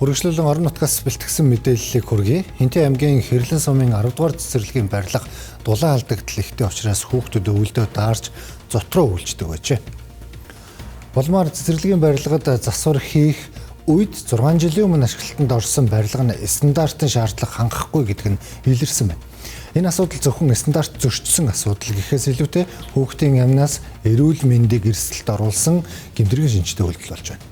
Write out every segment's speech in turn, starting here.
Үргэлжлүүлэн орон нутгаас бэлтгэсэн мэдээллийг хүргэе. Хинтээ аймгийн Хэрлэн сумын 10 дугаар цэцэрлэгийн барилга дулаан алдагдал ихтэй учраас хүүхдүүд өвөлдөө даарч зотроо үйлчдэг байжээ. Улмаар цэцэрлэгийн барилгад засвар хийх үед 6 жилийн өмнө ашиглалтанд орсон барилга нь стандартын шаардлага хангахгүй гэдэг нь илэрсэн байна. Энэ асуудал зөвхөн стандарт зөрчсөн асуудал гэхээс илүүтэй хүүхдийн амнаас эрүүл мэндийг эрсдэлд оруулсан гэмтрийн шинжтэй үйлдэл болж байна.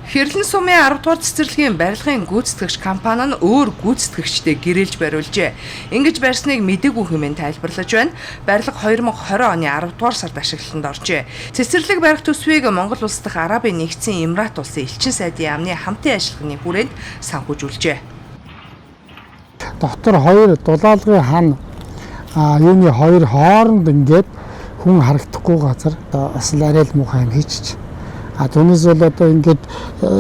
Хэрлэн сумын 10 дугаар цэцэрлэгийн барилгын гүйцэтгэгч компани нь өөр гүйцэтгэгчтэй гэрээлж бариулжээ. Ингэж барьсныг мэдээгүй хэмээн тайлбарлаж байна. Барилга 2020 оны 10 дугаар сард ашиглалтанд оржээ. Цэцэрлэг барих төсвийг Монгол улс дахь Арабын нэгдсэн Эмират улсын элчин сайдын яамны хамтын ажиллагааны хүрээнд санхүүжүүлжээ. Дотор хоёр дулаалгын хан юуны хоёр хооронд ингээд хүн харагдахгүй газар бас арай л муухай юм хийчих. Түүнээс бол одоо ингээд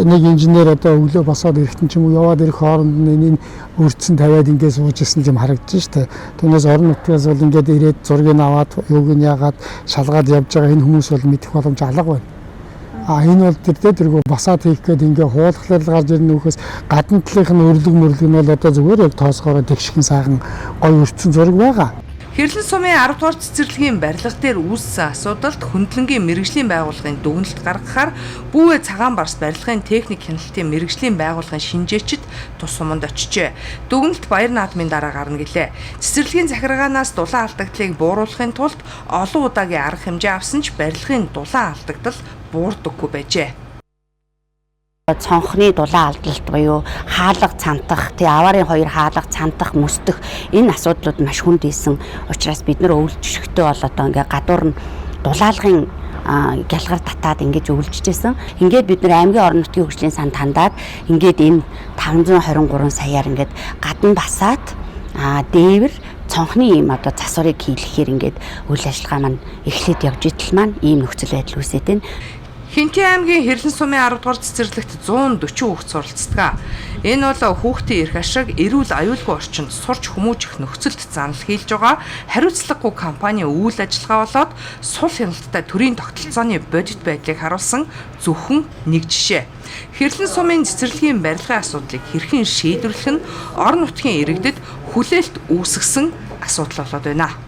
нэг инженер одоо өглөө босоод ирэхтэн ч юм уу яваад ирэх хооронд энэ өрцөн тавиад ингээд сууж исэн юм харагдаж штэ. Түүнээс орон нутгаас бол ингээд ирээд зургийг аваад юуг нь яагаад шалгаад явж байгаа энэ хүмүүс бол мэдэх боломж алга байна. Энэ бол тэргүй басаад хийх гээд ингээд хуулахлал гарч ирнэ нөхөөс гадна талынх нь өрлөг нь бол одоо зүгээр яг тоосгороо тэгшхэн сайхан гоё өрцөн зураг байгаа. Хэрлэн сумын 10 дугаар цэцэрлэгийн барилга дээр үүссэн асуудалд хөндлөнгийн мэрэгжлийн байгууллагын дүгнэлт гаргахаар Бүүвэ Цагаан Барс барилгын техник хяналтын мэрэгжлийн байгууллагын шинжээчид тус суманд очижээ. Дүгнэлт баяр наадмын дараа гарна гэлээ. Цэцэрлэгийн захиргаанаас дулаан алдагдлыг бууруулахын тулд олон удаагийн арга хэмжээ авсан ч барилгын дулаан алдагдал буурдаггүй байжээ. Цонхны дулаан алдалт буюу хаалга цантах, аварын хоёр хаалга цантах, мөсдөх энэ асуудлууд маш хүнд ийсэн учраас бид нар өвлжшгтөө бол одоо ингээ гадуур нь дулаалгын гялгар татаад ингэж өвлжжсэн. Ингээд бид нар аймгийн орон нутгийн хөгжлийн сан тандаад ингээд энэ 523 саяар ингээд гадна басаад дээвэр цонхны ийм одоо засварыг хийлгэхээр ингээд үйл ажиллагаа маань эхлээд явж итэл маань ийм нөхцөл байдал үүсээд байна. Хинтээ аймгийн Хэрлэн сумын 10 дугаар цэцэрлэгт 140 хүүхэд суралцдаг. Энэ бол хүүхдийн эрх ашиг, эрүүл аюулгүй орчинд сурч хүмүүжих нөхцөлд занал хийлж байгаа хариуцлагагүй компани үйл ажиллагаа болоод сул хяналттай төрийн тогтолцооны бодит байдлыг харуулсан зөвхөн нэг жишээ. Хэрлэн сумын цэцэрлэгийн барилгын асуудлыг хэрхэн шийдвэрлэх нь орон нутгийн иргэдэд хүлээлт үүсгэсэн асуудал болоод байна.